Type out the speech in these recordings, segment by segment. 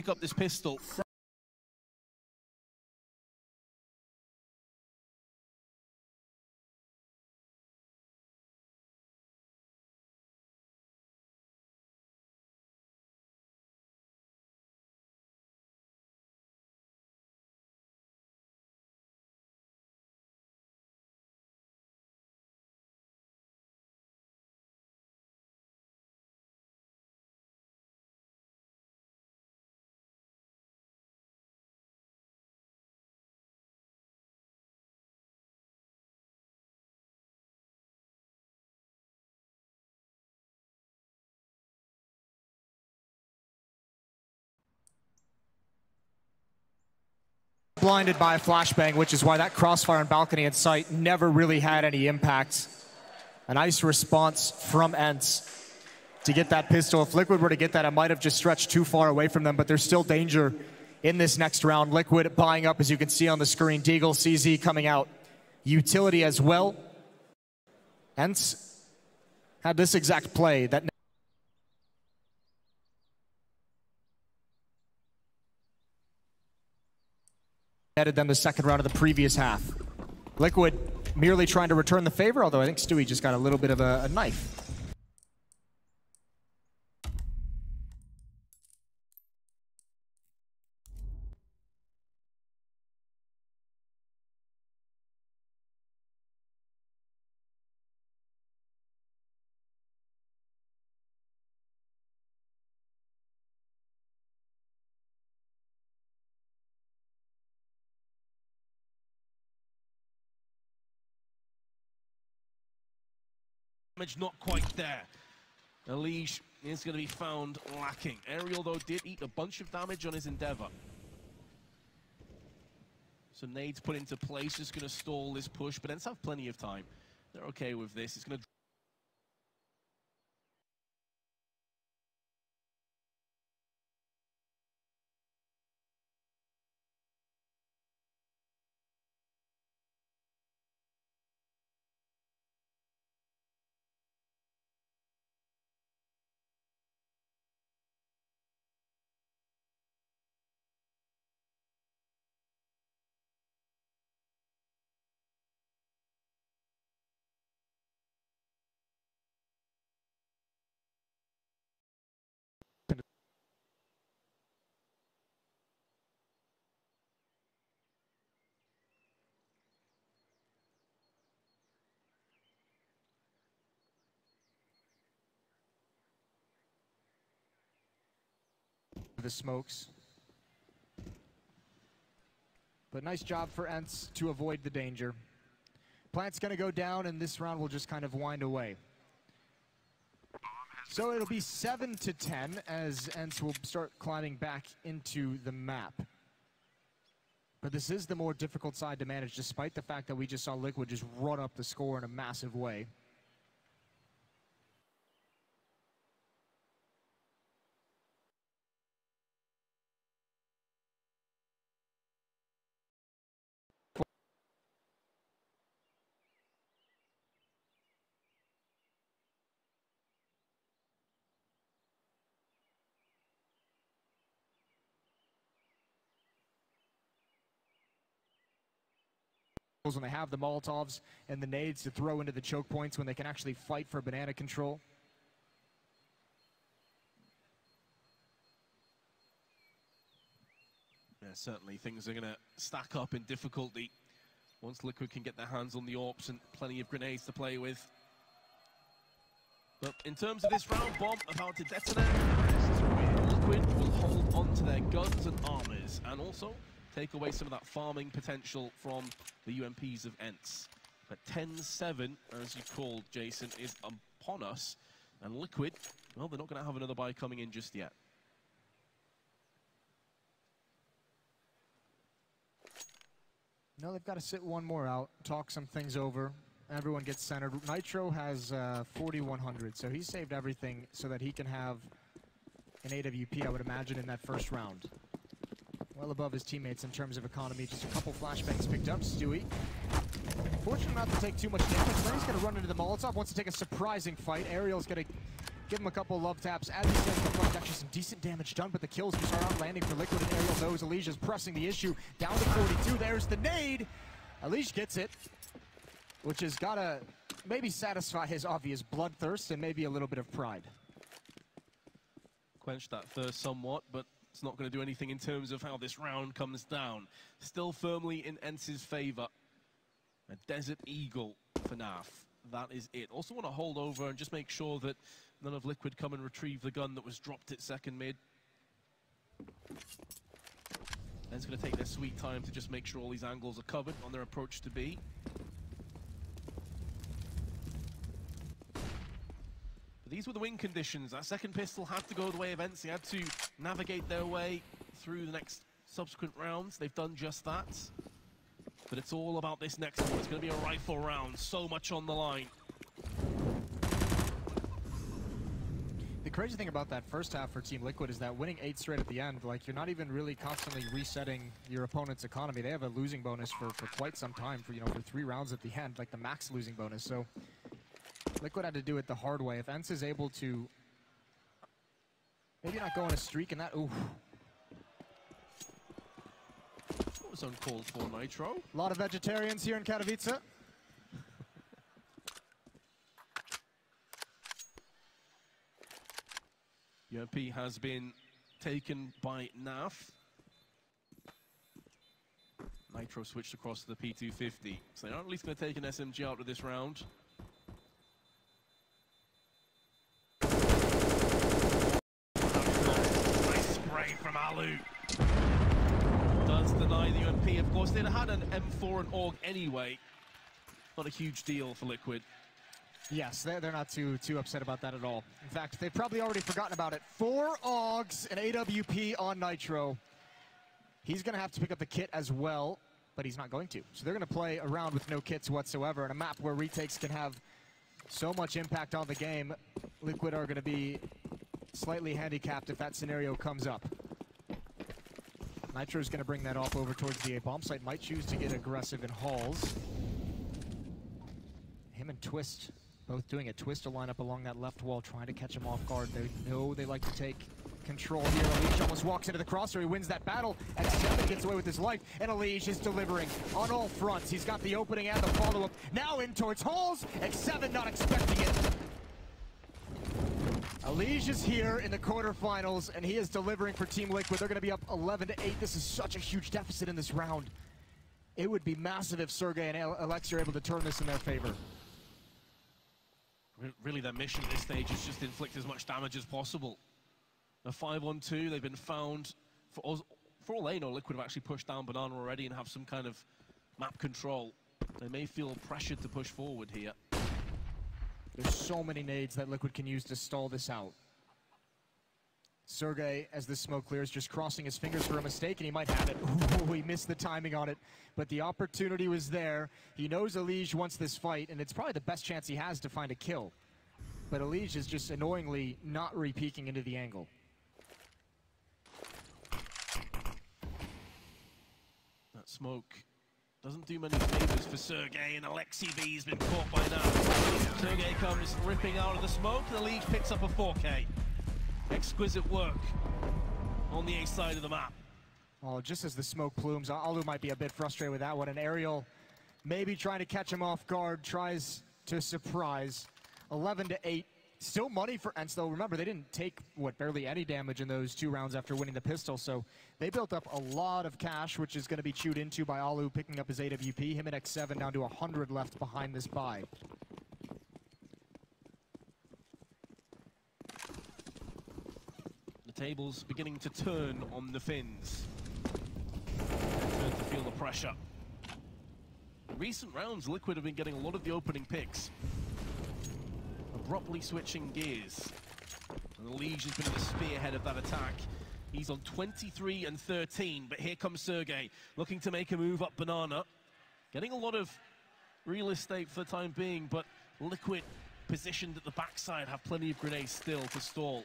pick up this pistol. Blinded by a flashbang, which is why that crossfire on balcony and sight never really had any impact. A nice response from Ents to get that pistol. If Liquid were to get that, it might have just stretched too far away from them, but there's still danger in this next round. Liquid buying up, as you can see on the screen. Deagle, CZ coming out. Utility as well. Ents had this exact play that netted them the second round of the previous half. Liquid merely trying to return the favor, although I think Stewie just got a little bit of a knife. Damage not quite there. Elige is going to be found lacking. Aerial, though, did eat a bunch of damage on his Endeavor. So nades put into place, just going to stall this push, but Ents have plenty of time. They're okay with this. It's going to... The smokes. But nice job for Ents to avoid the danger. Plant's gonna go down and this round will just kind of wind away. So it'll be 7-10 as Ents will start climbing back into the map. But this is the more difficult side to manage, despite the fact that we just saw Liquid just run up the score in a massive way. When they have the Molotovs and the nades to throw into the choke points, when they can actually fight for banana control. Yeah, certainly things are going to stack up in difficulty once Liquid can get their hands on the AWPs and plenty of grenades to play with. But in terms of this round, bomb about to detonate. Liquid will hold on to their guns and armors, and also take away some of that farming potential from the UMPs of Ents. But 10-7, as you called, Jason, is upon us. And Liquid, well, they're not going to have another buy coming in just yet. No, they've got to sit one more out, talk some things over. Everyone gets centered. Nitro has 4,100, so he saved everything so that he can have an AWP, I would imagine, in that first round. Well above his teammates in terms of economy. Just a couple flashbangs picked up. Stewie, fortunate not to take too much damage. Then he's going to run into the Molotov. Wants to take a surprising fight. Ariel's going to Give him a couple love taps. As he says, the flank's actually some decent damage done, but the kills just are not landing for Liquid, and Ariel knows Alicia's pressing the issue. Down to 42, there's the nade! Alicia gets it, which has gotta maybe satisfy his obvious bloodthirst and maybe a little bit of pride. Quench that thirst somewhat, but it's not going to do anything in terms of how this round comes down. Still firmly in Ence's favor. A Desert Eagle for NAF. That is it. Also want to hold over and just make sure that none of Liquid come and retrieve the gun that was dropped at second mid. And it's going to take their sweet time to just make sure all these angles are covered on their approach to B. But these were the win conditions. That second pistol had to go the way of Ence. They had to navigate their way through the next subsequent rounds. They've done just that. But it's all about this next one. It's going to be a rifle round. So much on the line. The crazy thing about that first half for Team Liquid is that winning 8 straight at the end, like, you're not even really constantly resetting your opponent's economy. They have a losing bonus for quite some time, for 3 rounds at the end, like the max losing bonus. So Liquid had to do it the hard way. If Ence is able to maybe not go on a streak in that, ooh. What was uncalled for, Nitro? A lot of vegetarians here in Katowice. UMP has been taken by NAF. Nitro switched across to the P250. So they're at least going to take an SMG out of this round. Nice spray from Alu. Does deny the UMP. Of course, they'd had an M4 and AUG anyway. Not a huge deal for Liquid. Yes, they're not too upset about that at all. In fact, they've probably already forgotten about it. 4 AUGs and AWP on Nitro. He's going to have to pick up the kit as well, but he's not going to. So they're going to play around with no kits whatsoever on a map where retakes can have so much impact on the game. Liquid are going to be slightly handicapped if that scenario comes up. Nitro's going to bring that off over towards the A bomb site. Might choose to get aggressive in halls. Him and Twist both doing a Twister lineup along that left wall, trying to catch him off guard. They know they like to take control here. Alige almost walks into the crosshair. He wins that battle. X7 gets away with his life, and Alige is delivering on all fronts. He's got the opening and the follow-up. Now in towards halls. X7 not expecting it. Alige is here in the quarterfinals, and he is delivering for Team Liquid. They're going to be up 11-8. This is such a huge deficit in this round. It would be massive if Sergey and Alex are able to turn this in their favor. Really, their mission at this stage is just inflict as much damage as possible. A 5-on-2, they've been found. For all they know, Liquid have actually pushed down Banana already and have some kind of map control. They may feel pressured to push forward here. There's so many nades that Liquid can use to stall this out. Sergey, as the smoke clears, just crossing his fingers for a mistake, and he might have it. Ooh, he missed the timing on it, but the opportunity was there. He knows Alige wants this fight, and it's probably the best chance he has to find a kill. But Alige is just annoyingly not re-peeking into the angle. That smoke doesn't do many favors for Sergey, and Alexi V's been caught by now. Sergey comes ripping out of the smoke, and Alige picks up a 4K. Exquisite work on the A side of the map. Oh, just as the smoke plumes, Alu might be a bit frustrated with that one, and Ariel maybe trying to catch him off guard, tries to surprise. 11-8, still money for Ence, though. Remember, they didn't take, barely any damage in those 2 rounds after winning the pistol, so they built up a lot of cash, which is going to be chewed into by Alu picking up his AWP. Him and X7 down to 100 left behind this buy. Tables beginning to turn on the Finns. Turn to feel the pressure. In recent rounds, Liquid have been getting a lot of the opening picks. Abruptly switching gears. And Alige has been at the spearhead of that attack. He's on 23 and 13, but here comes Sergey, looking to make a move up Banana. Getting a lot of real estate for the time being, but Liquid positioned at the backside have plenty of grenades still to stall.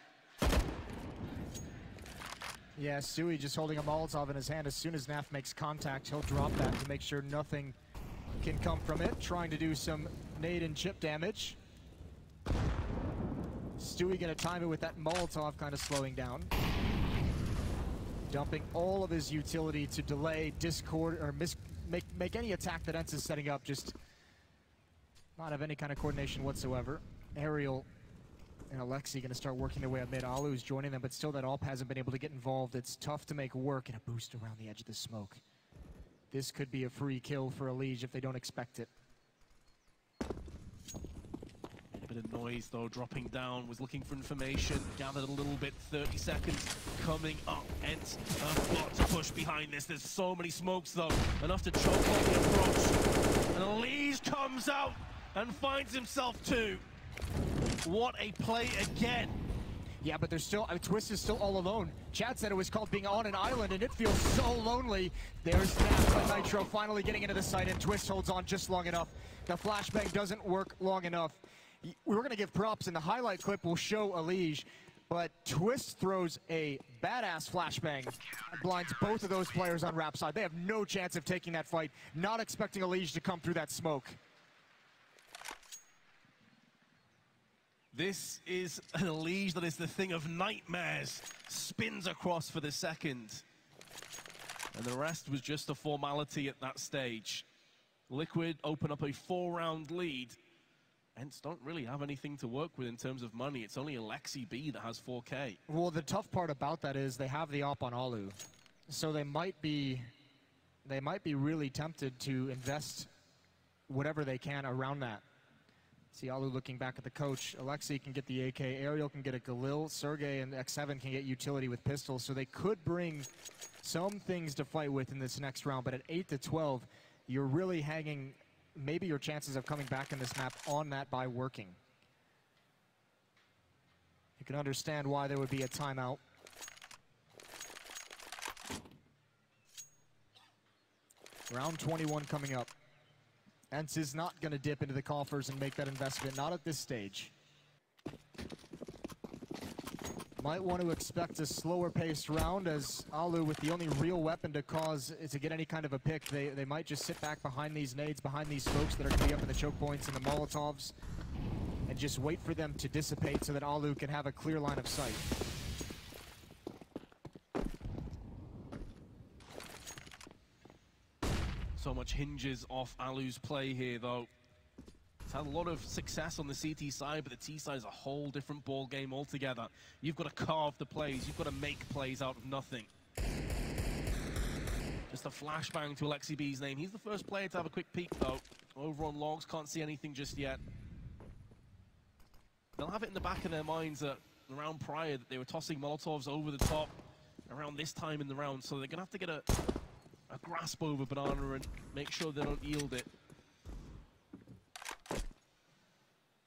Yeah, Sui just holding a Molotov in his hand. As soon as Naf makes contact, he'll drop that to make sure nothing can come from it. Trying to do some nade and chip damage. Stewie gonna time it with that Molotov kind of slowing down. Dumping all of his utility to delay, discord, or make any attack that Ents is setting up, just not have any kind of coordination whatsoever. Aerial and Alexi gonna start working their way up mid. Alu's joining them, but still that AWP hasn't been able to get involved. It's tough to make work, and a boost around the edge of the smoke. This could be a free kill for Elige if they don't expect it. A bit of noise though, dropping down, was looking for information, gathered a little bit, 30 seconds coming up. Ents have got to push behind this. There's so many smokes though, enough to choke on the approach. And Elige comes out and finds himself two. What a play again. Yeah, but there's still, Twist is still all alone. Chad said it was called being on an island, and it feels so lonely. There's that, but Nitro finally getting into the site, and Twist holds on just long enough. The flashbang doesn't work long enough. We're going to give props, and the highlight clip will show Elige, but Twist throws a badass flashbang. Blinds both of those players on Rap side. They have no chance of taking that fight, not expecting Elige to come through that smoke. This is an Elige that is the thing of nightmares. Spins across for the second. And the rest was just a formality at that stage. Liquid open up a 4-round lead. Ents don't really have anything to work with in terms of money. It's only Alexi B that has 4K. Well, the tough part about that is they have the AWP on Alu. So they might be really tempted to invest whatever they can around that. See Alu looking back at the coach. Alexi can get the AK, Ariel can get a Galil, Sergey and X7 can get utility with pistols, so they could bring some things to fight with in this next round, but at 8-12, you're really hanging maybe your chances of coming back in this map on that by working. You can understand why there would be a timeout. Round 21 coming up. Ents is not going to dip into the coffers and make that investment, not at this stage. Might want to expect a slower paced round as Alu, with the only real weapon to get any kind of a pick, they might just sit back behind these nades, behind these smokes that are going to be up in the choke points and the Molotovs, and just wait for them to dissipate so that Alu can have a clear line of sight. So much hinges off Alu's play here, though. He's had a lot of success on the CT side, but the T side is a whole different ball game altogether. You've got to carve the plays. You've got to make plays out of nothing. Just a flashbang to Alexi B's name. He's the first player to have a quick peek, though. Over on logs, can't see anything just yet. They'll have it in the back of their minds that the round prior that they were tossing Molotovs over the top around this time in the round, so they're going to have to get a grasp over Banana and make sure they don't yield it.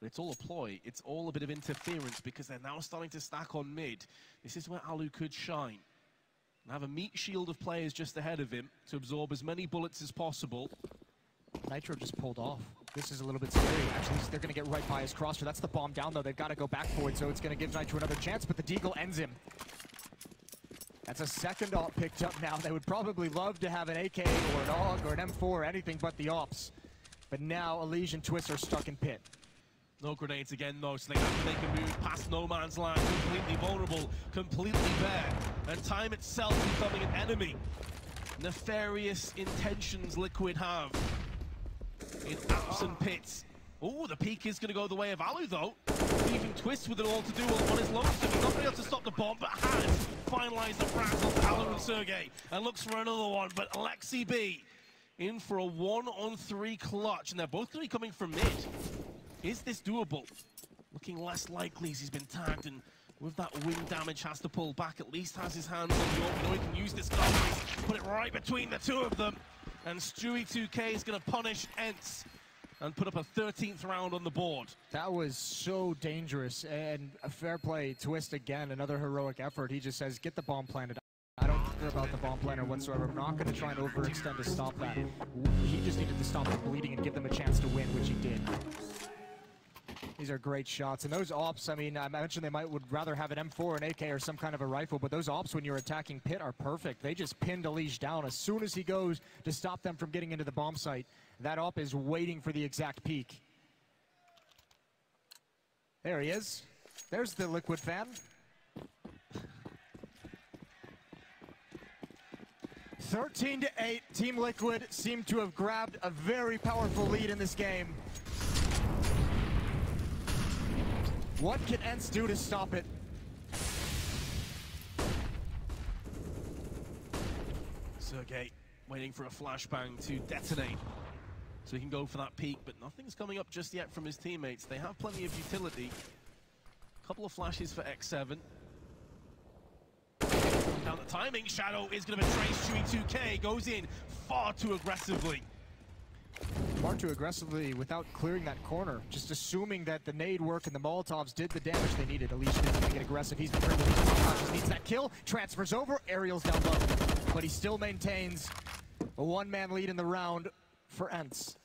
But it's all a ploy. It's all a bit of interference because they're now starting to stack on mid. This is where Alu could shine. And have a meat shield of players just ahead of him to absorb as many bullets as possible. Nitro just pulled off. This is a little bit scary. Actually, they're going to get right by his crosshair. That's the bomb down, though. They've got to go back for it, so it's going to give Nitro another chance, but the Deagle ends him. That's a second AWP picked up now. They would probably love to have an AK or an AUG or an M4 or anything but the AWPs. But now Elige and Twist are stuck in pit. No grenades again, though, so they have to make a move past no man's land. Completely vulnerable, completely bare. And time itself becoming an enemy. Nefarious intentions Liquid have in apps and pits. Oh, the peak is going to go the way of Alu, though. Leaving Twist with it all to do on his lonesome. He's not going to be able to stop the bomb, but has finalized the frazzle to Alu and Sergey. And looks for another one, but Alexi B in for a 1-on-3 clutch. And they're both going to be coming from mid. Is this doable? Looking less likely as he's been tagged, and with that wing damage has to pull back. At least has his hands on the AWP. He can use this coverage, put it right between the two of them. And Stewie 2K is going to punish Ents and put up a 13th round on the board. That was so dangerous, and a fair play. Twist again, another heroic effort. He just says, get the bomb planted. I don't care about the bomb planter whatsoever. I'm not going to try and overextend to stop that. He just needed to stop the bleeding and give them a chance to win, which he did. These are great shots, and those AWPs, I mean, I mentioned would rather have an M4, an AK, or some kind of a rifle, but those AWPs when you're attacking pit are perfect. They just pinned Elige down. As soon as he goes to stop them from getting into the bomb site, that AWP is waiting for the exact peak. There he is. There's the Liquid fan. 13-8, Team Liquid seem to have grabbed a very powerful lead in this game. What can ENCE do to stop it? Sergey waiting for a flashbang to detonate so he can go for that peak, but nothing's coming up just yet from his teammates. They have plenty of utility. A couple of flashes for X7. Now the timing shadow is going to betray Stewie 2K. Goes in far too aggressively. Far too aggressively without clearing that corner. Just assuming that the nade work and the Molotovs did the damage they needed. Alicia is going to get aggressive. He's been pretty just needs that kill. Transfers over. Aerial's down low. But he still maintains a one-man lead in the round for ENCE.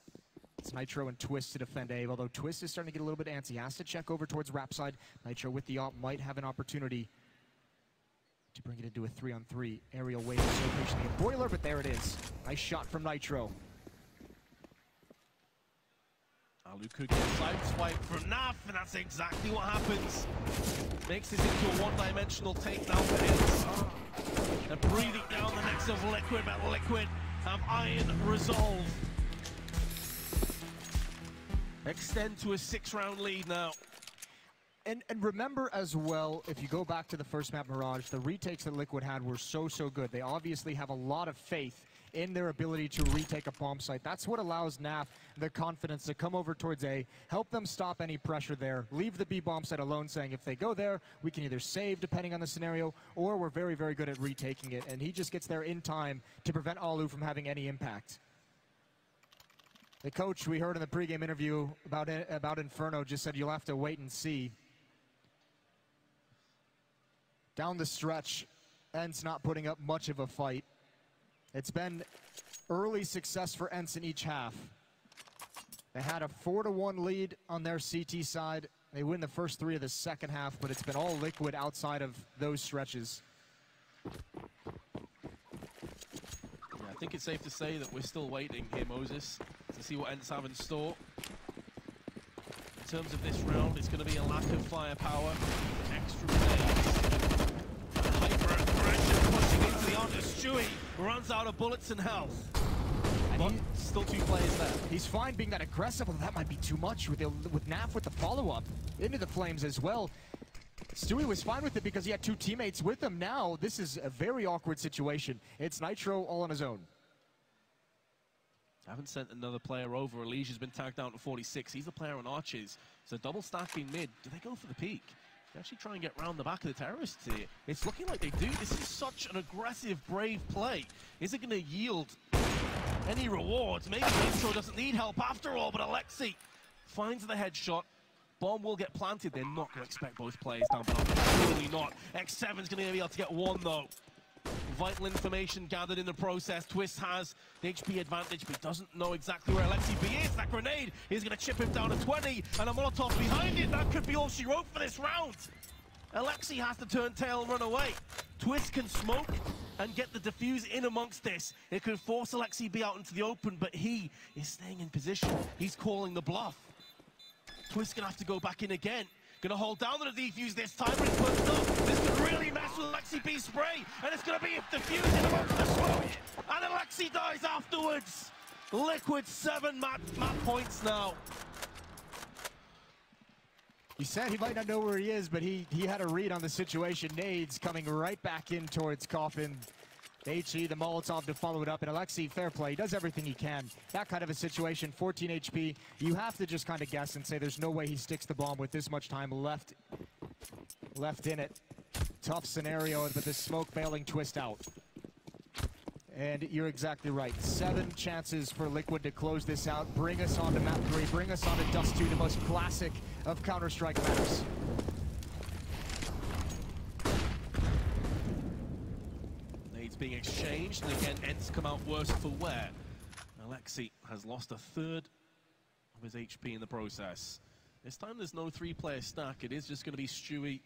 It's Nitro and Twist to defend A, although Twist is starting to get a little bit antsy. He has to check over towards Rapside. Nitro with the op might have an opportunity to bring it into a 3-on-3. Aerial waiting so patiently a Boiler, but there it is. Nice shot from Nitro. Alu could get side swipe from Naf, and that's exactly what happens. Makes this into a one-dimensional takedown for ENCE. They're breathing down the necks of Liquid, but Liquid have iron resolve. Extend to a 6-round lead now. And remember as well, if you go back to the first map, Mirage, the retakes that Liquid had were so good. They obviously have a lot of faith in their ability to retake a bomb site. That's what allows NAF the confidence to come over towards A, help them stop any pressure there, leave the B bomb site alone, saying if they go there, we can either save depending on the scenario, or we're very good at retaking it. And he just gets there in time to prevent Alu from having any impact. The coach we heard in the pregame interview about Inferno just said you'll have to wait and see. Down the stretch, ENCE not putting up much of a fight. It's been early success for ENCE in each half. They had a 4-1 lead on their CT side. They win the first 3 of the second half, but it's been all Liquid outside of those stretches. Yeah, I think it's safe to say that we're still waiting here, Moses, to see what ENCE have in store. In terms of this round, it's going to be a lack of firepower, extra grenades. Hyper aggression pushing into the arm. Stewie runs out of bullets and health. But still 2 players there. He's fine being that aggressive, although that might be too much with Naf with the follow-up into the flames as well. Stewie was fine with it because he had 2 teammates with him. Now, this is a very awkward situation. It's Nitro all on his own. I haven't sent another player over. Alicia's been tagged down to 46. He's the player on Arches. So double stacking mid. Do they go for the peak? They actually try and get round the back of the terrorists here. It's looking like they do. This is such an aggressive, brave play. Is it going to yield any rewards? Maybe Nitro doesn't need help after all, but Alexi finds the headshot. Bomb will get planted. They're not going to expect both players down below. Surely not. X7's going to be able to get 1, though. Vital information gathered in the process. Twist has the HP advantage, but he doesn't know exactly where Alexi B is. That grenade is going to chip him down to 20, and a Molotov behind it. That could be all she wrote for this round. Alexi has to turn tail and run away. Twist can smoke and get the defuse in amongst this. It could force Alexi B out into the open, but he is staying in position. He's calling the bluff. Twist gonna have to go back in again. Gonna hold down the defuse this time, but it's burst up. This could really mess with Alexi B's spray, and it's gonna be a defuse in amongst the smoke, and Alexi dies afterwards. Liquid 7 map points now. He said he might not know where he is, but he had a read on the situation. Nades coming right back in towards Coffin. HE, the Molotov to follow it up, and Alexi, fair play, he does everything he can. That kind of a situation, 14 HP, you have to just kind of guess and say there's no way he sticks the bomb with this much time left in it. Tough scenario, but the smoke bailing Twist out. And you're exactly right. 7 chances for Liquid to close this out. Bring us on to map 3, bring us on to Dust 2, the most classic of Counter-Strike maps. Being exchanged, and again, ENCE come out worse for wear. Alexi has lost a 1/3 of his HP in the process. This time there's no 3-player stack. It is just going to be Stewie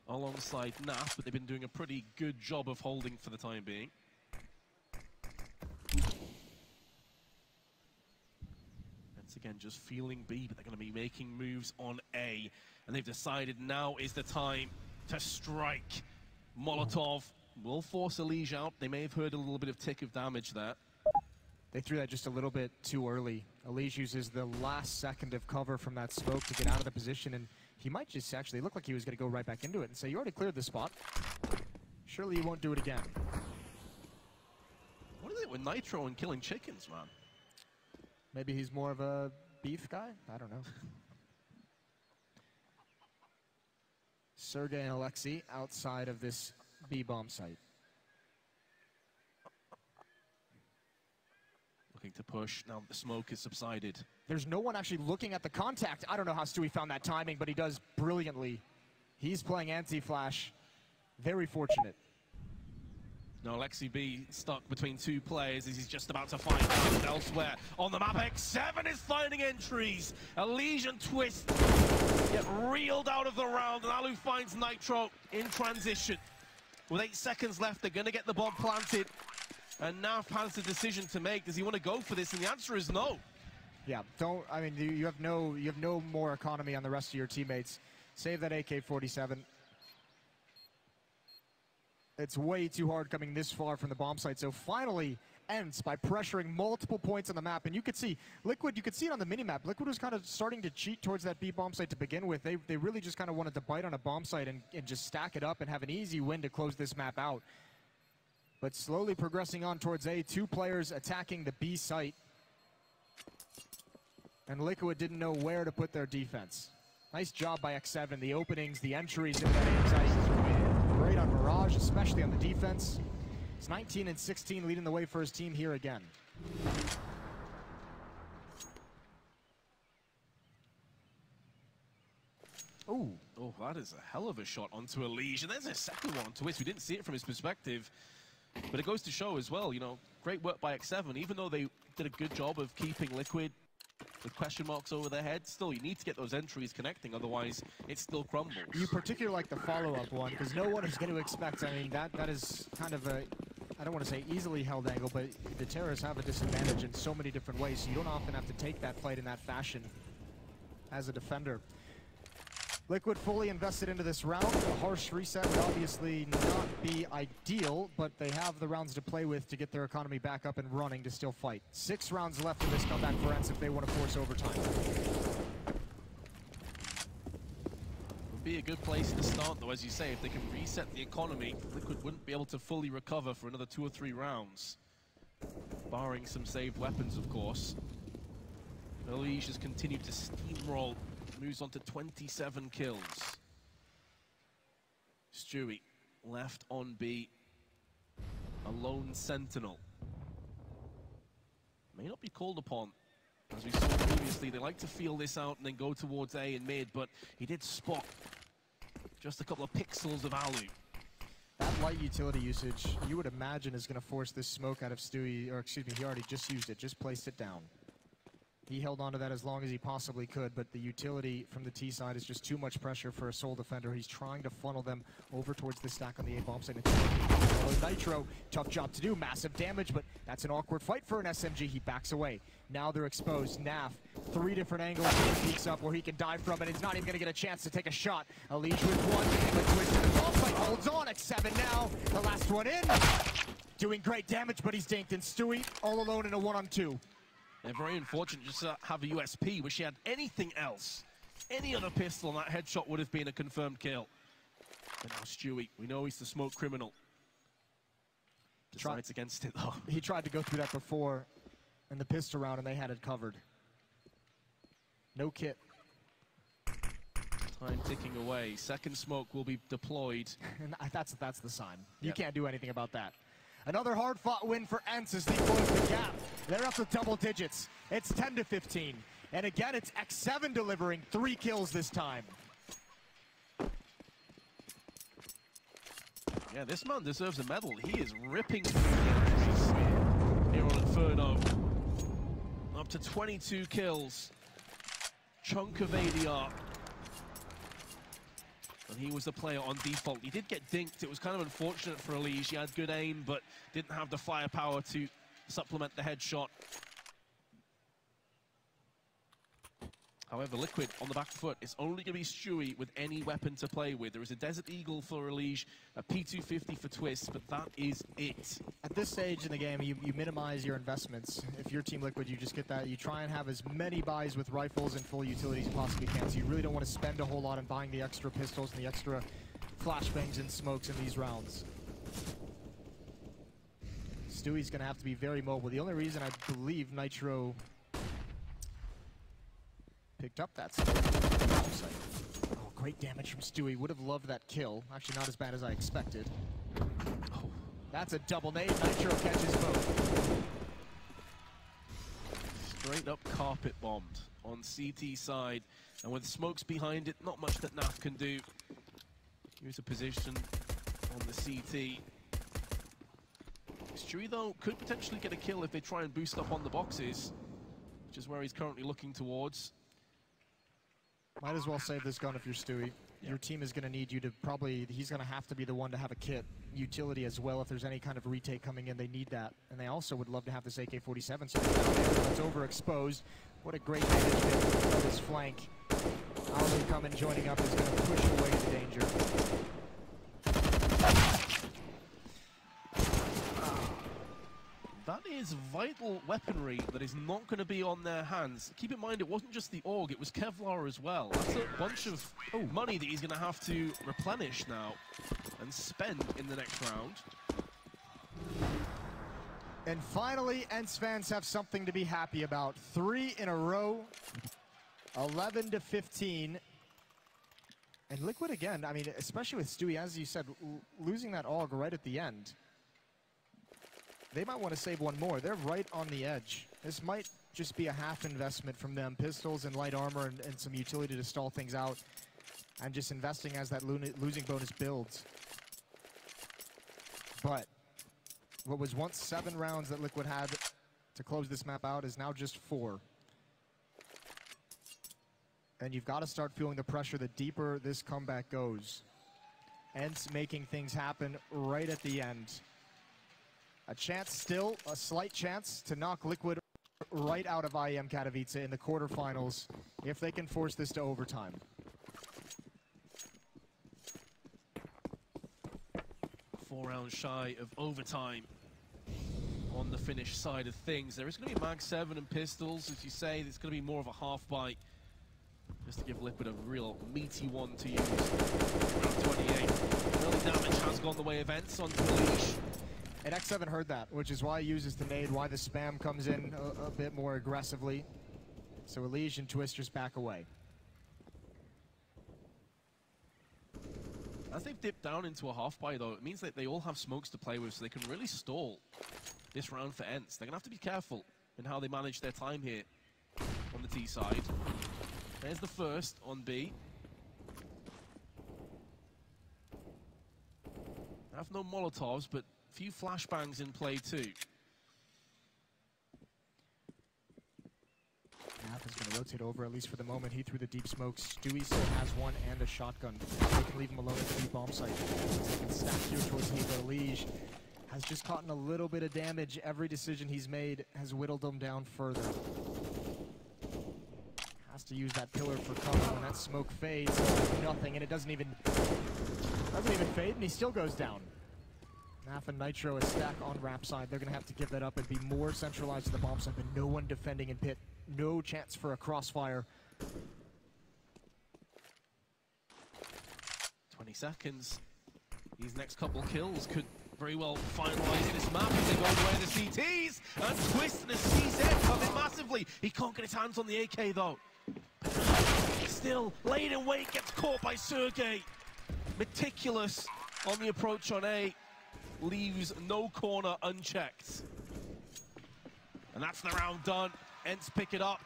alongside Naf, but they've been doing a pretty good job of holding for the time being. ENCE again just feeling B, but they're going to be making moves on A. A, and they've decided now is the time to strike. Molotov will force Elige out. They may have heard a little bit of tick of damage there. They threw that just a little bit too early. Elige uses the last second of cover from that smoke to get out of the position, and he might just actually look like he was going to go right back into it and say, you already cleared the spot. Surely you won't do it again. What is it with Nitro and killing chickens, man? Maybe he's more of a beef guy? I don't know. Sergey and Alexei outside of this B-bomb site. Looking to push. Now the smoke has subsided. There's no one actually looking at the contact. I don't know how Stewie found that timing, but he does brilliantly. He's playing anti-flash. Very fortunate. No, Alexei B stuck between two players as he's just about to find out elsewhere. On the map, X7 is finding entries. A Legion twist get reeled out of the round, and Alu finds Nitro in transition. With 8 seconds left, they're going to get the bomb planted. And Naf has the decision to make. Does he want to go for this? And the answer is no. Yeah, don't. I mean, you have no more economy on the rest of your teammates. Save that AK-47. It's way too hard coming this far from the bomb site. So finally ends by pressuring multiple points on the map. And you could see Liquid, you could see it on the minimap. Liquid was kind of starting to cheat towards that B bomb site to begin with. They really just kind of wanted to bite on a bomb site and just stack it up and have an easy win to close this map out. But slowly progressing on towards A, 2 players attacking the B site. And Liquid didn't know where to put their defense. Nice job by X7. The openings, the entries in that A site. Great on Mirage, especially on the defense. It's 19 and 16 leading the way for his team here again. Oh, that is a hell of a shot onto Elige. And there's a second one on Twist. We didn't see it from his perspective. But it goes to show as well, you know, great work by X7. Even though they did a good job of keeping Liquid with question marks over their head, still, you need to get those entries connecting, otherwise it still crumbles. You particularly like the follow-up one, because no one is going to expect, I mean, that is kind of a, I don't want to say easily held angle, but the terrorists have a disadvantage in so many different ways, so you don't often have to take that fight in that fashion as a defender. Liquid fully invested into this round. A harsh reset would obviously not be ideal, but they have the rounds to play with to get their economy back up and running to still fight. 6 rounds left in this comeback for Ents if they want to force overtime. Would be a good place to start, though, as you say. If they can reset the economy, Liquid wouldn't be able to fully recover for another 2 or 3 rounds. Barring some saved weapons, of course. Elige has continued to steamroll. Moves on to 27 kills. Stewie left on B. A lone sentinel. May not be called upon. As we saw previously, they like to feel this out and then go towards A and mid, but he did spot just a couple of pixels of Alu. That light utility usage, you would imagine, is going to force this smoke out of Stewie, or excuse me, he already just used it, just placed it down. He held on to that as long as he possibly could, but the utility from the T side is just too much pressure for a sole defender. He's trying to funnel them over towards the stack on the A bomb site. Nitro, tough job to do, massive damage, but that's an awkward fight for an SMG. He backs away. Now they're exposed. Naf, 3 different angles, he peeks up where he can dive from, and he's not even going to get a chance to take a shot. Elige with 1, but Twist in the bomb site holds on. X7 now, the last one in. Doing great damage, but he's dinked, and Stewie all alone in a 1-on-2. They're very unfortunate just to have a USP. Wish he had anything else. Any other pistol, and that headshot would have been a confirmed kill. But now Stewie, we know he's the smoke criminal. Decides against it, though. He tried to go through that before in the pistol round, and they had it covered. No kit. Time ticking away. Second smoke will be deployed. And that's the sign. You can't do anything about that. Another hard-fought win for Ents as they close the gap. They're up to double digits. It's 10-15. And again, it's X7 delivering 3 kills this time. Yeah, this man deserves a medal. He is ripping through the entries here on Inferno. Up to 22 kills. Chunk of ADR. And he was the player on default. He did get dinked. It was kind of unfortunate for Elige. He had good aim, but didn't have the firepower to supplement the headshot. However, Liquid on the back foot. It's only going to be Stewie with any weapon to play with. There is a Desert Eagle for Elige, a P250 for Twist, but that is it. At this stage in the game, you minimize your investments. If you're Team Liquid, you just get that. You try and have as many buys with rifles and full utilities you possibly can. So you really don't want to spend a whole lot on buying the extra pistols and the extra flashbangs and smokes in these rounds. Stewie's going to have to be very mobile. The only reason I believe Nitro picked up that smoke. Oh, great damage from Stewie. Would have loved that kill. Actually, not as bad as I expected. Oh, that's a double nade. Nitro catches both. Straight up carpet bombed on CT side. And with smokes behind it, not much that NAF can do. Here's a position on the CT. Stewie, though, could potentially get a kill if they try and boost up on the boxes, which is where he's currently looking towards. Might as well save this gun if you're Stewie. Yeah. Your team is going to need you to he's going to have to be the one to have a kit. Utility as well, if there's any kind of retake coming in, they need that. And they also would love to have this AK-47, so it's overexposed. What a great damage of his flank. Ali coming, joining up, is going to push away the danger. That is vital weaponry that is not going to be on their hands. Keep in mind, it wasn't just the AUG, it was Kevlar as well. That's a bunch of money that he's going to have to replenish now and spend in the next round. And finally, ENCE fans have something to be happy about. 3 in a row, 11-15. And Liquid again, I mean, especially with Stewie, as you said, losing that AUG right at the end. They might want to save one more. They're right on the edge. This might just be a half investment from them. Pistols and light armor and some utility to stall things out. And just investing as that losing bonus builds. But what was once 7 rounds that Liquid had to close this map out is now just 4. And you've got to start feeling the pressure the deeper this comeback goes. ENCE making things happen right at the end. A chance still, a slight chance to knock Liquid right out of IEM Katowice in the quarterfinals if they can force this to overtime. Four rounds shy of overtime on the Finnish side of things. There is going to be Mag 7 and pistols, as you say. It's going to be more of a half bite, just to give Liquid a real meaty one to use. Round 28. Early damage has gone the way of ENCE on Elige. And X7 heard that, which is why he uses the nade, why the spam comes in a bit more aggressively. So Elige and Twisters back away. As they've dipped down into a half-buy, though, it means that they all have smokes to play with, so they can really stall this round for ENCE. They're going to have to be careful in how they manage their time here on the T side. There's the first on B. They have no Molotovs, but few flashbangs in play too. Nath is going to rotate over, at least for the moment. He threw the deep smokes. Stewie still has one and a shotgun. They can leave him alone at the deep bomb site. They can stack here towards me, but Elige has just caught a little bit of damage. Every decision he's made has whittled him down further. Has to use that pillar for cover when that smoke fades. Nothing, and it doesn't even fade, and he still goes down. Naf and Nitro a stack on ramp side. They're going to have to give that up and be more centralized to the bomb site, but no one defending in pit. No chance for a crossfire. 20 seconds. These next couple kills could very well finalize this map if they go the way of the CTs. And Twist and the CZ come in massively. He can't get his hands on the AK though. Still, laid in wait, gets caught by Sergey. Meticulous on the approach on A. Leaves no corner unchecked. And that's the round done. ENCE pick it up.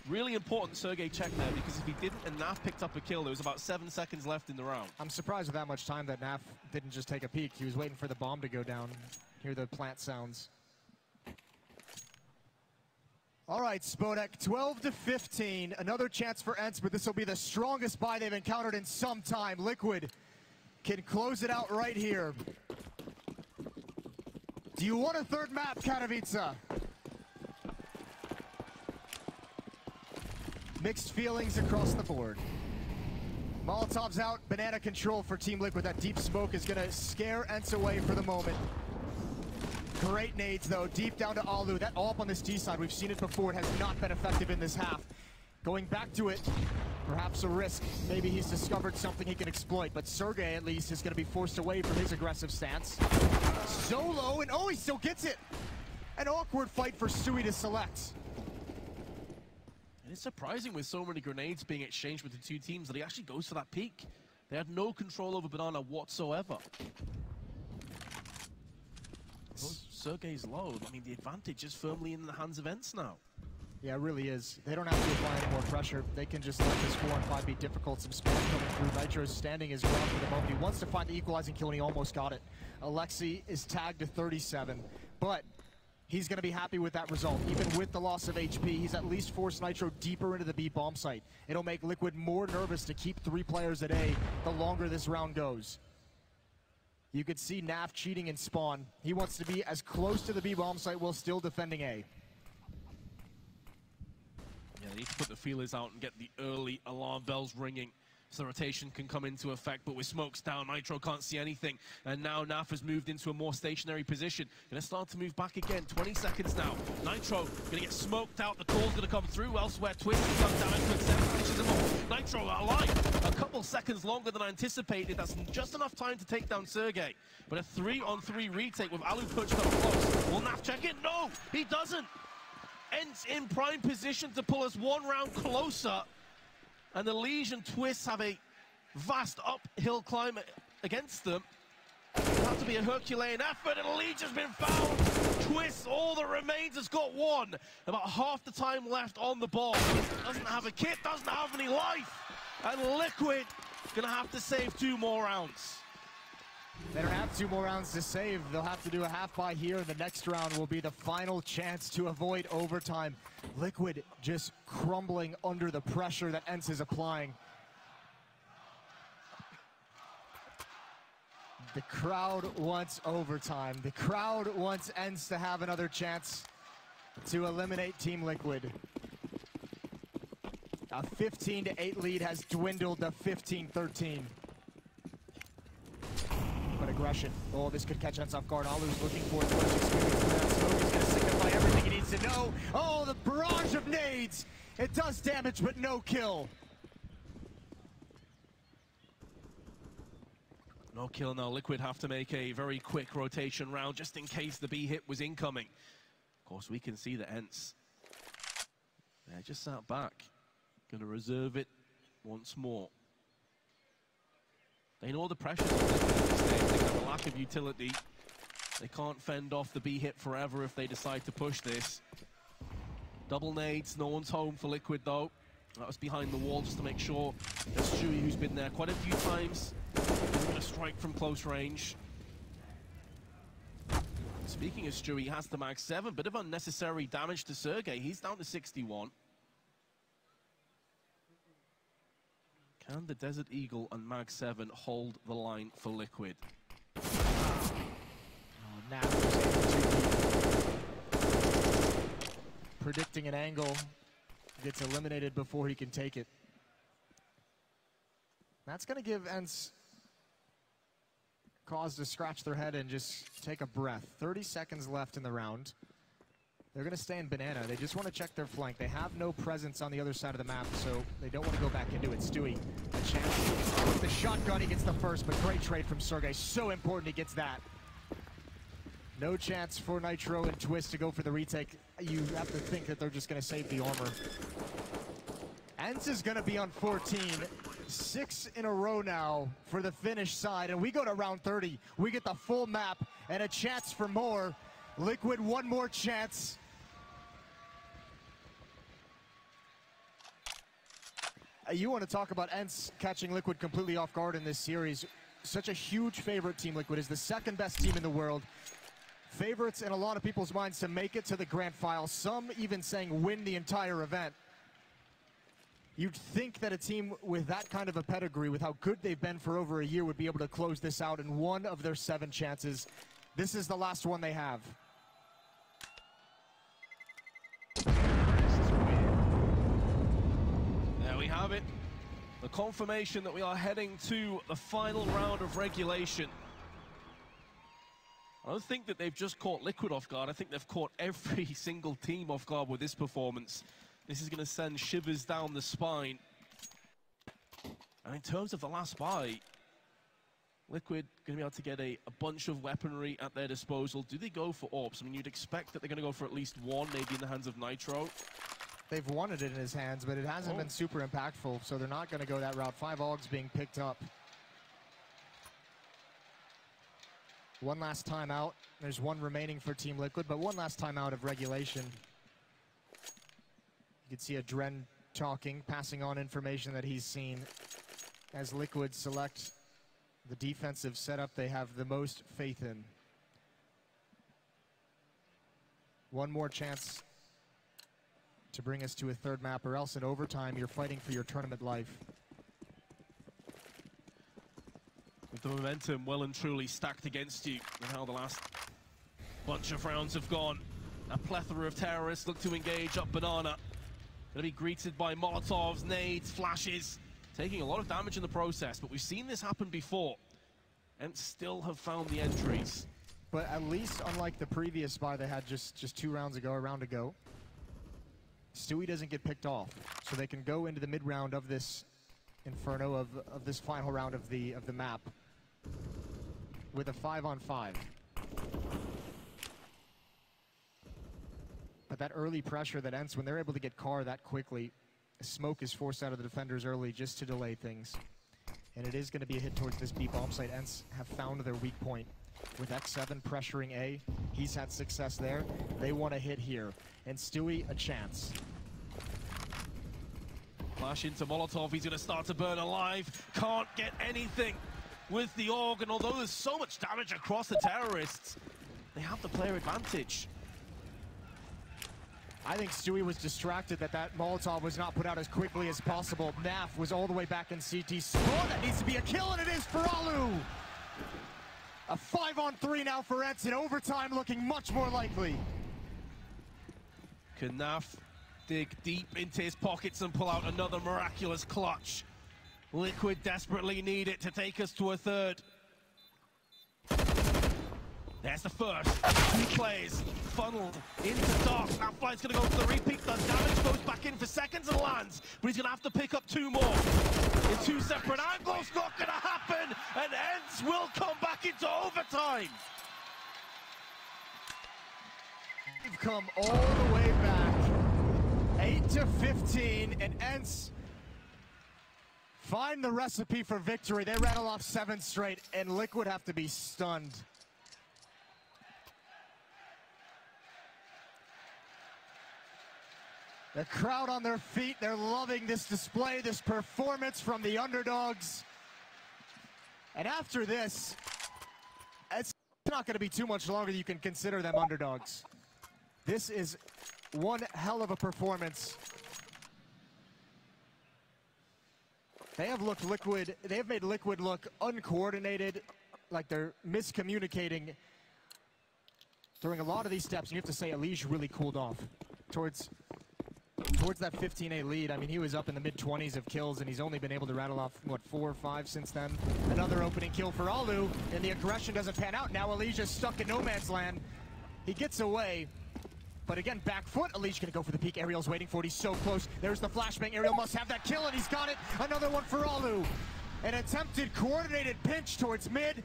Really important Sergey check there, because if he didn't and Naf picked up a kill, there was about 7 seconds left in the round. I'm surprised with that much time that Naf didn't just take a peek. He was waiting for the bomb to go down. Hear the plant sounds. All right, Spodek, 12-15. Another chance for ENCE, but this will be the strongest buy they've encountered in some time. Liquid can close it out right here. Do you want a third map, Katowice? Mixed feelings across the board. Molotov's out, banana control for Team Liquid. That deep smoke is gonna scare ENCE away for the moment. Great nades though, deep down to Alu. That AWP on this D side, we've seen it before, it has not been effective in this half. Going back to it, perhaps a risk. Maybe he's discovered something he can exploit, but Sergey at least is gonna be forced away from his aggressive stance. Solo, and oh, he still gets it! An awkward fight for Stewie to select. And it's surprising with so many grenades being exchanged with the two teams that he actually goes for that peak. They had no control over Banana whatsoever. Sergey's low. I mean, the advantage is firmly in the hands of ENCE now. Yeah, it really is. They don't have to apply any more pressure. They can just let this 4-on-5 be difficult. Some spam coming through. Nitro's standing his ground for the moment. He wants to find the equalizing kill, and he almost got it. Alexi is tagged to 37, but he's going to be happy with that result. Even with the loss of HP, he's at least forced Nitro deeper into the B bomb site. It'll make Liquid more nervous to keep 3 players at A the longer this round goes. You could see Naf cheating in spawn. He wants to be as close to the B bomb site while still defending A. Yeah, they need to put the feelers out and get the early alarm bells ringing so the rotation can come into effect, but with smokes down, Nitro can't see anything, and now Naf has moved into a more stationary position. Gonna start to move back again, 20 seconds now. Nitro gonna get smoked out, the call's gonna come through elsewhere. Twist has gone down into it, finishes him off. Nitro alive, a couple seconds longer than I anticipated. That's just enough time to take down Sergey, but a 3-on-3 retake with Alu pushed up close. Will Naf check it? No, he doesn't. ENCE in prime position to pull us one round closer. And the Liege and Twist have a vast uphill climb against them. It'll have to be a Herculean effort, and Liege has been found. Twist, all that remains, has got one. About half the time left on the ball. Doesn't have a kit, doesn't have any life. And Liquid gonna have to save 2 more rounds. They don't have 2 more rounds to save. They'll have to do a half buy here, and the next round will be the final chance to avoid overtime. Liquid just crumbling under the pressure that ENCE is applying. The crowd wants overtime. The crowd wants ENCE to have another chance to eliminate Team Liquid. A 15-8 lead has dwindled to 15-13. But aggression. Oh, this could catch ENCE off guard. Alu's looking for it. Much experience for that smoke. He's going to signify everything he needs to know. Oh, the barrage of nades. It does damage, but no kill. No kill now. Liquid have to make a very quick rotation round just in case the B hit was incoming. Of course, we can see that ENCE, they're just sat back. Going to reserve it once more. They know the pressure on Liquid at this stage. They have a lack of utility. They can't fend off the B hit forever if they decide to push this. Double nades, no one's home for Liquid though. That was behind the wall just to make sure that Stewie, who's been there quite a few times, is going to strike from close range. Speaking of Stewie, he has the Mag 7, bit of unnecessary damage to Sergey. He's down to 61. Can the Desert Eagle and Mag 7 hold the line for Liquid? Oh, now predicting an angle, gets eliminated before he can take it. That's going to give ENCE cause to scratch their head and just take a breath. 30 seconds left in the round. They're going to stay in banana. They just want to check their flank. They have no presence on the other side of the map, so they don't want to go back into it. Stewie, a chance. With the shotgun, he gets the first, but great trade from Sergey. So important he gets that. No chance for Nitro and Twist to go for the retake. You have to think that they're just going to save the armor. ENCE is going to be on 14. 6 in a row now for the Finnish side, and we go to round 30. We get the full map and a chance for more. Liquid, one more chance. You want to talk about ENCE catching Liquid completely off guard in this series. Such a huge favorite team. Liquid is the 2nd best team in the world. Favorites in a lot of people's minds to make it to the grand final. Some even saying win the entire event. You'd think that a team with that kind of a pedigree, with how good they've been for over a year, would be able to close this out in one of their 7 chances. This is the last one they have. have it. The confirmation that we are heading to the final round of regulation. I don't think that they've just caught Liquid off guard. I think they've caught every single team off guard with this performance. This is going to send shivers down the spine. And in terms of the last buy, Liquid going to be able to get a bunch of weaponry at their disposal. Do they go for AWPs? I mean, you'd expect that they're going to go for at least one, maybe in the hands of Nitro. They've wanted it in his hands, but it hasn't been super impactful, so they're not going to go that route. 5 AUGs being picked up. One last timeout. There's one remaining for Team Liquid, but one last timeout of regulation. You can see a Dren talking, passing on information that he's seen as Liquid select the defensive setup they have the most faith in. One more chance to bring us to a third map, or else in overtime you're fighting for your tournament life. With the momentum well and truly stacked against you, and how the last bunch of rounds have gone. A plethora of terrorists look to engage up Banana. Gonna be greeted by Molotovs, nades, flashes, taking a lot of damage in the process, but we've seen this happen before, and still have found the entries. But at least, unlike the previous buy they had just 2 rounds ago, a round ago, Stewie doesn't get picked off, so they can go into the mid round of this Inferno, of this final round of the map with a 5-on-5. But that early pressure that ends when they're able to get car that quickly, smoke is forced out of the defenders early just to delay things. And it is going to be a hit towards this B bomb site. Ents have found their weak point. With X7 pressuring A, he's had success there. They want a hit here. And Stewie, a chance. Flash into Molotov, he's going to start to burn alive. Can't get anything with the AUG, and although there's so much damage across the terrorists, they have the player advantage. I think Stewie was distracted that Molotov was not put out as quickly as possible. Naf was all the way back in CT. Score, that needs to be a kill, and it is for Alu! A 5-on-3 now for Ents, in overtime looking much more likely. Can Naf dig deep into his pockets and pull out another miraculous clutch? Liquid desperately need it to take us to a third. There's the first. 2 plays funneled into dark. That flight's going to go for the repeat. Does damage, goes back in for seconds and lands. But he's going to have to pick up 2 more. In 2 separate angles, not going to happen. And Ents will come back into overtime. We've come all the way back. 8-15, and Ents find the recipe for victory. They rattle off 7 straight, and Liquid have to be stunned. The crowd on their feet, they're loving this display, this performance from the underdogs. And after this, it's not going to be too much longer you can consider them underdogs. This is one hell of a performance. They have looked Liquid, they have made Liquid look uncoordinated, like they're miscommunicating during a lot of these steps. And you have to say Elige really cooled off towards that 15-8 lead. I mean, he was up in the mid-20s of kills, and he's only been able to rattle off, what, 4 or 5 since then. Another opening kill for Alu, and the aggression doesn't pan out. Now Elige is stuck in no man's land. He gets away, but again, back foot. Elige gonna go for the peak. Ariel's waiting for it. He's so close. There's the flashbang. Ariel must have that kill, and he's got it. Another one for Alu. An attempted coordinated pinch towards mid,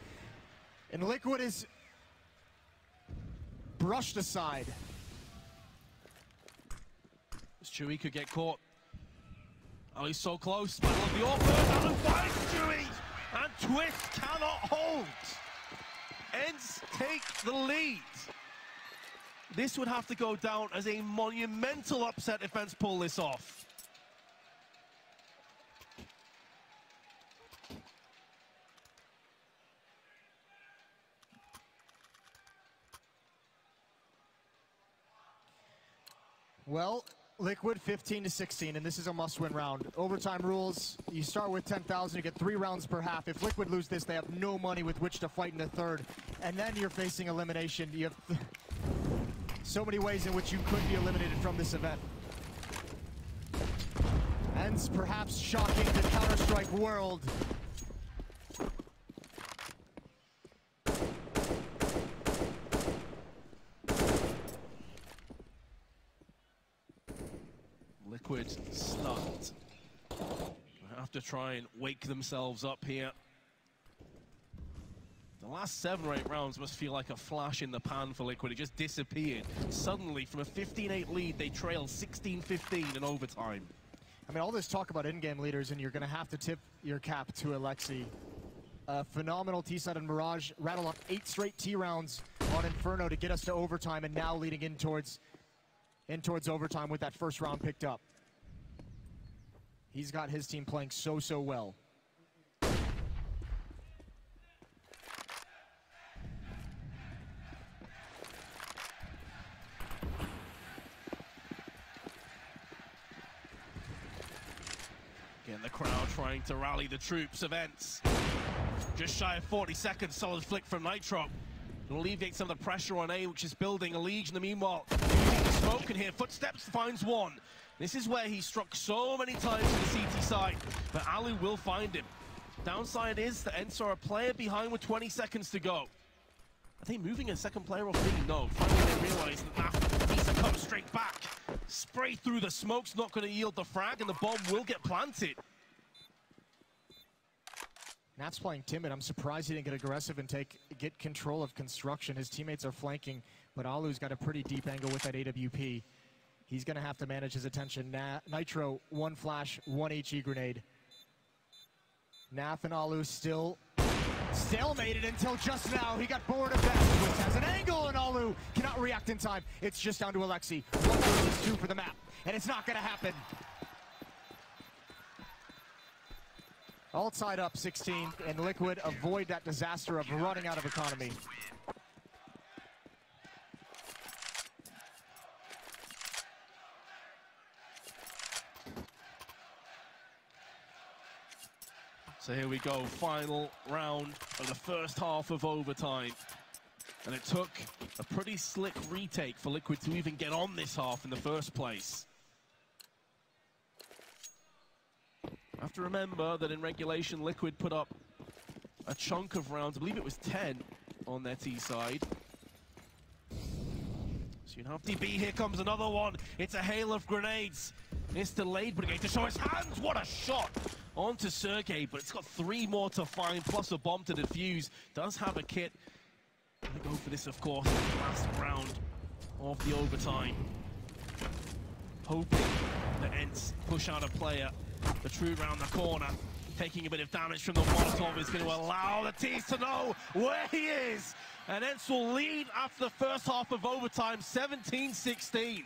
and Liquid is brushed aside. Chewie could get caught. Oh, he's so close. Battle of the AWP. Alu finds Chewie, and Twist cannot hold. Ents take the lead. This would have to go down as a monumental upset if Ents pull this off. Well, Liquid 15-16, and this is a must-win round. Overtime rules, you start with 10,000, you get 3 rounds per half. If Liquid lose this, they have no money with which to fight in the third. And then you're facing elimination. You have so many ways in which you could be eliminated from this event. ENCE perhaps shocking the Counter-Strike world. Liquid stunned. They have to try and wake themselves up here. The last 7 or 8 rounds must feel like a flash in the pan for Liquid. It just disappeared. Suddenly, from a 15-8 lead, they trail 16-15 in overtime. I mean, all this talk about in-game leaders, and you're going to have to tip your cap to Alexi. Phenomenal T-side and Mirage rattle off 8 straight T rounds on Inferno to get us to overtime, and now leading in towards overtime with that first round picked up. He's got his team playing so well. Again, the crowd trying to rally the troops of ENCE. Just shy of 40 seconds, solid flick from Nitro. To alleviate some of the pressure on A, which is building a Legion. Meanwhile, using the smoke in here, Footsteps finds one. This is where he struck so many times to the CT side, but Alu will find him. Downside is that ENCE are a player behind with 20 seconds to go. Are they moving a second player off B? No. Finally, they realize that needs to come straight back. Spray through the smoke's not going to yield the frag, and the bomb will get planted. Nat's playing timid. I'm surprised he didn't get aggressive and get control of construction. His teammates are flanking, but Alu's got a pretty deep angle with that AWP. He's going to have to manage his attention. Nitro, 1 flash, 1 HE grenade. Nath and Alu still stalemated until just now. He got bored of that. Twist has an angle, and Alu cannot react in time. It's just down to Alexi. 1 versus 2 for the map, and it's not going to happen. All tied up 16, and Liquid avoid that disaster of running out of economy. So here we go, final round of the first half of overtime. And it took a pretty slick retake for Liquid to even get on this half in the first place. I have to remember that in regulation, Liquid put up a chunk of rounds. I believe it was 10 on their T side. So you have DB, here comes another one. It's a hail of grenades. It's delayed, but again to show his hands. What a shot onto Sergey, but it's got 3 more to find, plus a bomb to defuse. Does have a kit. Gonna go for this, of course, last round of the overtime. Hoping that ENCE push out a player. The true round the corner, taking a bit of damage from the Molotov is going to allow the T's to know where he is. And ENCE will lead after the first half of overtime, 17-16.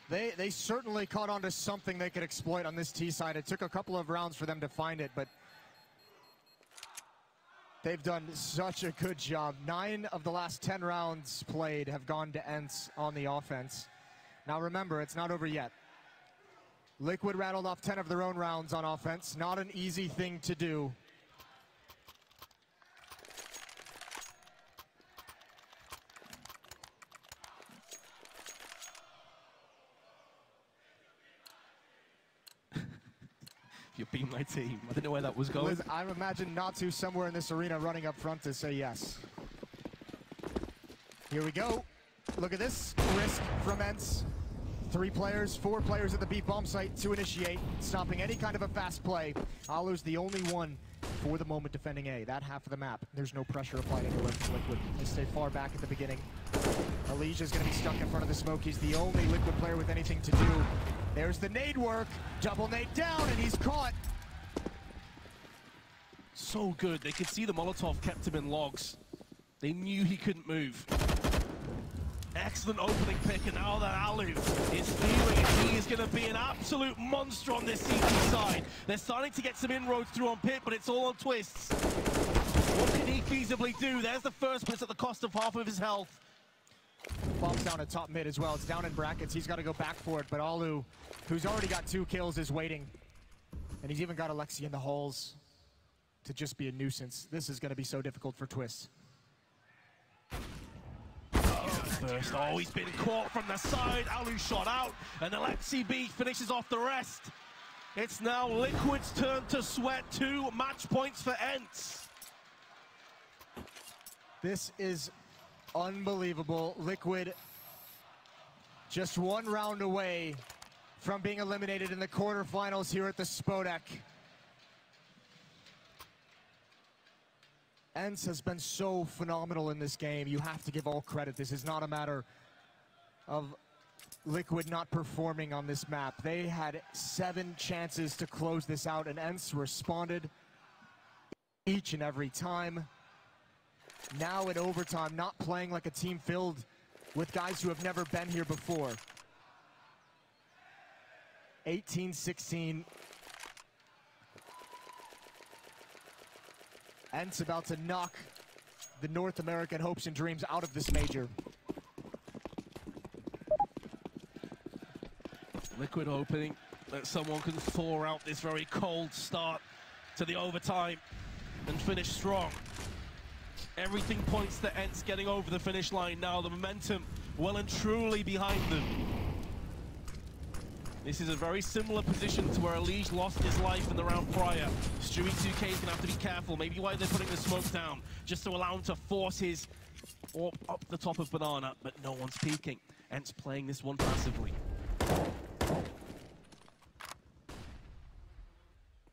They certainly caught on to something they could exploit on this T side. It took a couple of rounds for them to find it, but they've done such a good job. 9 of the last 10 rounds played have gone to ENCE on the offense. Now remember, it's not over yet. Liquid rattled off 10 of their own rounds on offense. Not an easy thing to do. You've been my team. I didn't know where that was going. Liz, I imagine Natsu somewhere in this arena running up front to say yes. Here we go. Look at this risk from ENCE. 3 players, 4 players at the B bomb site to initiate, stopping any kind of a fast play. Alu's the only one for the moment defending A. That half of the map, there's no pressure applied anywhere from Liquid. They stay far back at the beginning. Alicia's gonna be stuck in front of the smoke. He's the only Liquid player with anything to do. There's the nade work, double nade down, and he's caught. So good, they could see the Molotov kept him in logs. They knew he couldn't move. Excellent opening pick, and now that Alu is feeling it, he is going to be an absolute monster on this CT side. They're starting to get some inroads through on Pit, but it's all on twists. What can he feasibly do? There's the first, but it's at the cost of half of his health. Bomb's down at top mid as well. It's down in brackets. He's got to go back for it, but Alu, who's already got 2 kills, is waiting. And he's even got Alexi in the halls to just be a nuisance. This is going to be so difficult for Twist. First, oh, he's been caught from the side. Alu shot out, and Alexi B finishes off the rest. It's now Liquid's turn to sweat. 2 match points for ENCE. This is unbelievable. Liquid just 1 round away from being eliminated in the quarterfinals here at the Spodek. ENCE has been so phenomenal in this game. You have to give all credit. This is not a matter of Liquid not performing on this map. They had 7 chances to close this out, and ENCE responded each and every time. Now in overtime, not playing like a team filled with guys who have never been here before. 18-16. ENCE about to knock the North American hopes and dreams out of this major. Liquid hoping that someone can thaw out this very cold start to the overtime and finish strong. Everything points to ENCE getting over the finish line now. The momentum well and truly behind them. This is a very similar position to where Elige lost his life in the round prior. Stewie 2K is going to have to be careful. Maybe why they're putting the smoke down, just to allow him to force his orb up the top of Banana, but no one's peeking. ENCE playing this one passively.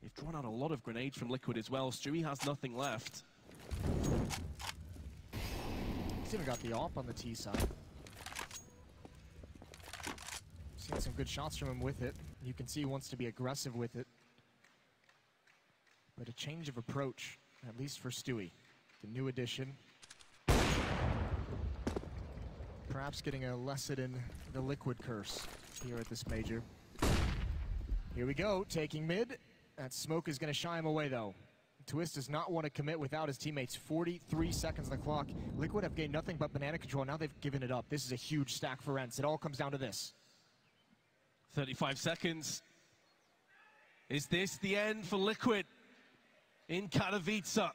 They've drawn out a lot of grenades from Liquid as well. Stewie has nothing left. He's even got the AWP on the T side. Seen some good shots from him with it. You can see he wants to be aggressive with it. But a change of approach, at least for Stewie. The new addition. Perhaps getting a lesson in the Liquid curse here at this major. Here we go, taking mid. That smoke is going to shy him away though. Twist does not want to commit without his teammates. 43 seconds on the clock. Liquid have gained nothing but banana control. Now they've given it up. This is a huge stack for ENCE. It all comes down to this. 35 seconds. Is this the end for Liquid in Katowice?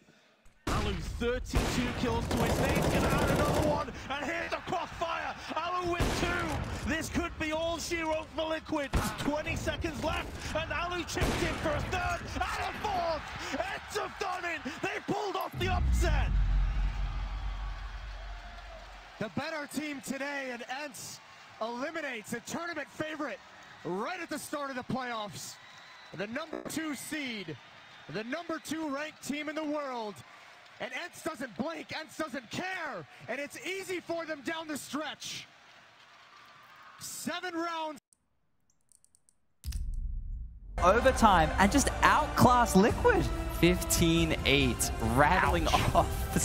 Alu, 32 kills to his name. He's going to add another one. And here's the crossfire. Alu with 2. This could be all she wrote for Liquid. 20 seconds left. And Alu chipped in for a 3rd and a 4th. ENCE have done it. They pulled off the upset. The better team today, and ENCE eliminates a tournament favorite right at the start of the playoffs. The number 2 seed, the number 2 ranked team in the world. And ENCE doesn't blink, ENCE doesn't care, and it's easy for them down the stretch. 7 rounds. Overtime and just outclass Liquid. 15-8, rattling off the